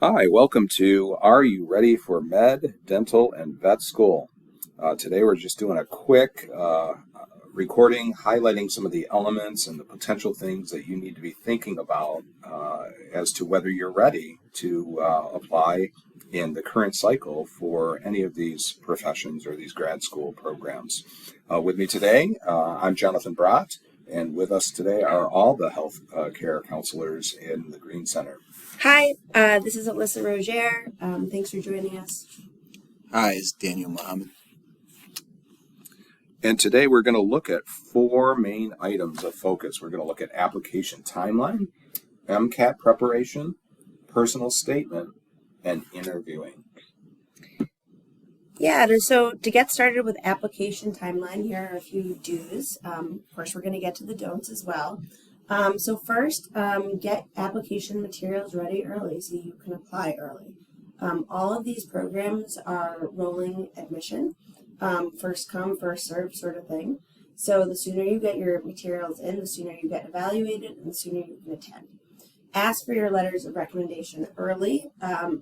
Hi, welcome to Are You Ready for Med, Dental, and Vet School? Today we're just doing a quick recording highlighting some of the elements and the potential things that you need to be thinking about as to whether you're ready to apply in the current cycle for any of these professions or these grad school programs. With me today, I'm Jonathan Brott, and with us today are all the health care counselors in the Greene Center. Hi, this is Alyssa Roger. Thanks for joining us. Hi, it's Daniel Muhammad. And today we're going to look at four main items of focus. We're going to look at application timeline, MCAT preparation, personal statement, and interviewing. Yeah, so to get started with application timeline, here are a few do's. Of course, we're going to get to the don'ts as well. So first, get application materials ready early so you can apply early. All of these programs are rolling admission, first come, first served sort of thing. So the sooner you get your materials in, the sooner you get evaluated, and the sooner you can attend. Ask for your letters of recommendation early,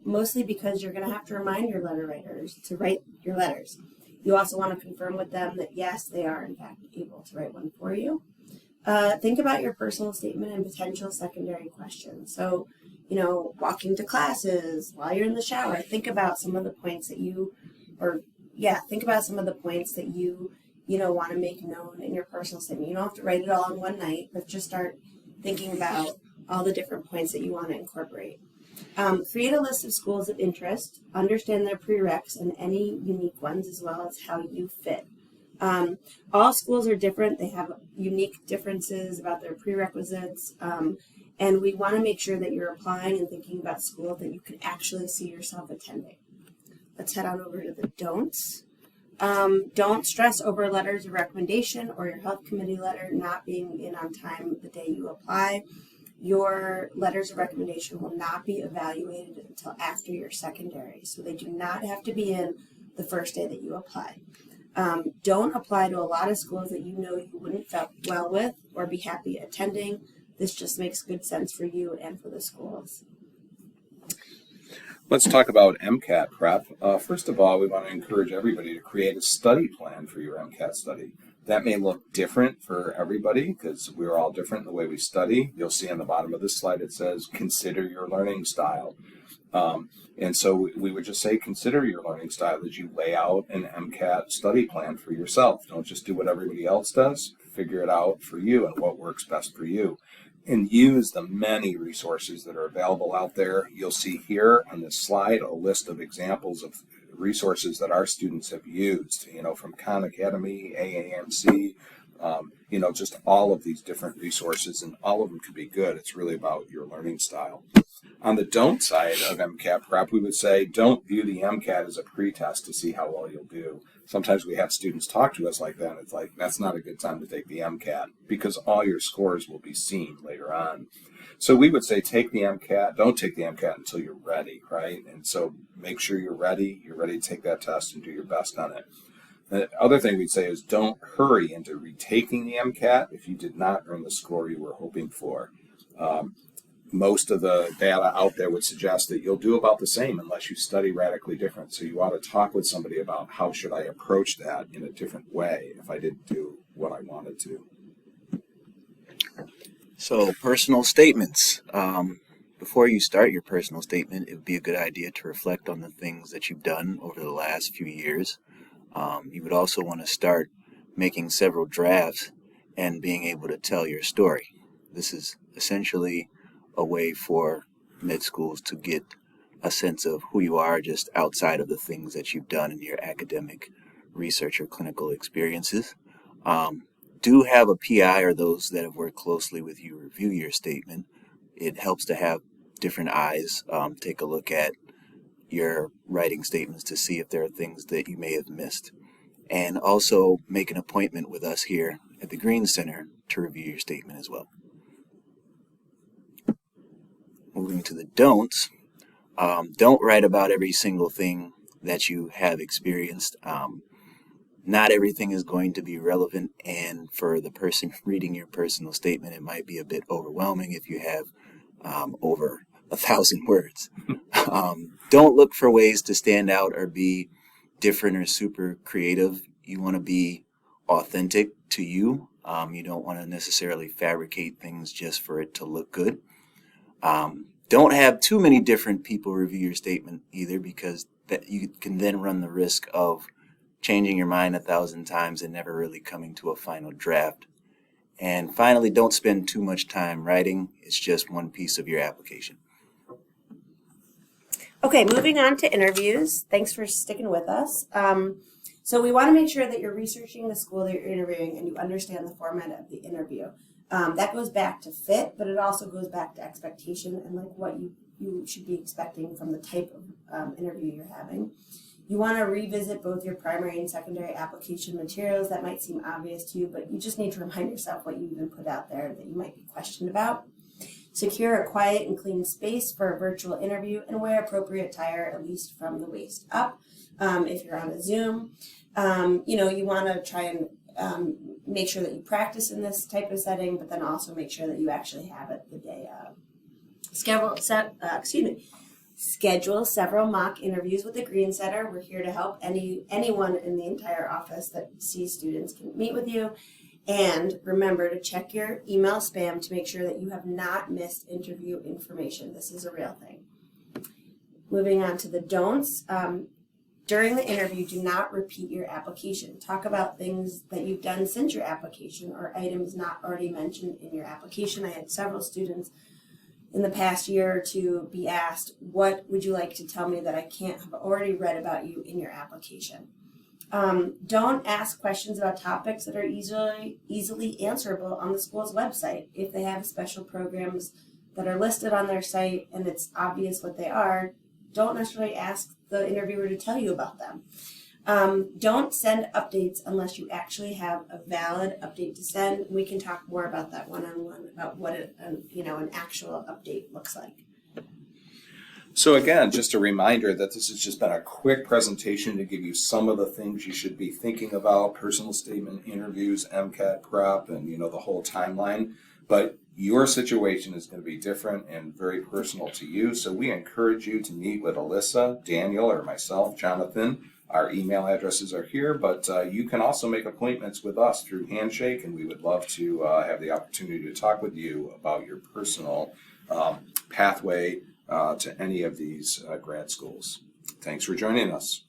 mostly because you're going to have to remind your letter writers to write your letters. You also want to confirm with them that, yes, they are, in fact, able to write one for you. Think about your personal statement and potential secondary questions. So, walking to classes, while you're in the shower, think about some of the points that you want to make known in your personal statement. You don't have to write it all in one night, but just start thinking about all the different points that you want to incorporate. Create a list of schools of interest, understand their prereqs and any unique ones, as well as how you fit. All schools are different. They have unique differences about their prerequisites, and we want to make sure that you're applying and thinking about schools that you can actually see yourself attending. Let's head on over to the don'ts. Don't stress over letters of recommendation or your health committee letter not being in on time the day you apply. Your letters of recommendation will not be evaluated until after your secondary, so they do not have to be in the first day that you apply. Don't apply to a lot of schools that you know you wouldn't fit well with or be happy attending. This just makes good sense for you and for the schools. Let's talk about MCAT prep. First of all, we want to encourage everybody to create a study plan for your MCAT study. That may look different for everybody because we're all different in the way we study. You'll see on the bottom of this slide it says, consider your learning style. And so we would just say, consider your learning style as you lay out an MCAT study plan for yourself. Don't just do what everybody else does. Figure it out for you and what works best for you. And use the many resources that are available out there. You'll see here on this slide a list of examples of resources that our students have used, from Khan Academy, AAMC, just all of these different resources, and all of them could be good. It's really about your learning style. On the don't side of MCAT prep, we would say don't view the MCAT as a pretest to see how well you'll do. Sometimes we have students talk to us like that. It's like, that's not a good time to take the MCAT because all your scores will be seen later on. So we would say take the MCAT, don't take the MCAT until you're ready, right? And so make sure you're ready to take that test and do your best on it. The other thing we'd say is don't hurry into retaking the MCAT if you did not earn the score you were hoping for. Most of the data out there would suggest that you'll do about the same unless you study radically different. So you ought to talk with somebody about how should I approach that in a different way if I didn't do what I wanted to. So personal statements. Before you start your personal statement, it would be a good idea to reflect on the things that you've done over the last few years. You would also want to start making several drafts and being able to tell your story. This is essentially a way for med schools to get a sense of who you are just outside of the things that you've done in your academic research or clinical experiences. Do have a PI or those that have worked closely with you review your statement. It helps to have different eyes take a look at your writing statements to see if there are things that you may have missed. And also make an appointment with us here at the Greene Center to review your statement as well. Moving to the don'ts, don't write about every single thing that you have experienced. Not everything is going to be relevant, and for the person reading your personal statement, it might be a bit overwhelming if you have over 1,000 words. Don't look for ways to stand out or be different or super creative. You want to be authentic to you. You don't want to necessarily fabricate things just for it to look good. Don't have too many different people review your statement either, because that you can then run the risk of changing your mind 1,000 times and never really coming to a final draft. And finally, don't spend too much time writing. It's just one piece of your application. Okay, moving on to interviews. Thanks for sticking with us. So we want to make sure that you're researching the school that you're interviewing and you understand the format of the interview. That goes back to fit, but it also goes back to expectation and like what you should be expecting from the type of interview you're having. You want to revisit both your primary and secondary application materials. That might seem obvious to you, but you just need to remind yourself what you even put out there that you might be questioned about. Secure a quiet and clean space for a virtual interview and wear appropriate attire, at least from the waist up. If you're on a Zoom, you want to try and make sure that you practice in this type of setting, but then also make sure that you actually have it the day of. Schedule several mock interviews with the Greene Center. We're here to help. Anyone in the entire office that sees students can meet with you. And remember to check your email spam to make sure that you have not missed interview information. This is a real thing. Moving on to the don'ts. During the interview, do not repeat your application. Talk about things that you've done since your application or items not already mentioned in your application. I had several students in the past year or two be asked, what would you like to tell me that I can't have already read about you in your application? Don't ask questions about topics that are easily answerable on the school's website. If they have special programs that are listed on their site and it's obvious what they are, don't necessarily ask the interviewer to tell you about them. Don't send updates unless you actually have a valid update to send. We can talk more about that one-on-one about what an actual update looks like. So again, just a reminder that this has just been a quick presentation to give you some of the things you should be thinking about: personal statement, interviews, MCAT prep, and the whole timeline. But your situation is going to be different and very personal to you. So we encourage you to meet with Alyssa, Daniel, or myself, Jonathan. Our email addresses are here, but you can also make appointments with us through Handshake, and we would love to have the opportunity to talk with you about your personal pathway to any of these grad schools. Thanks for joining us.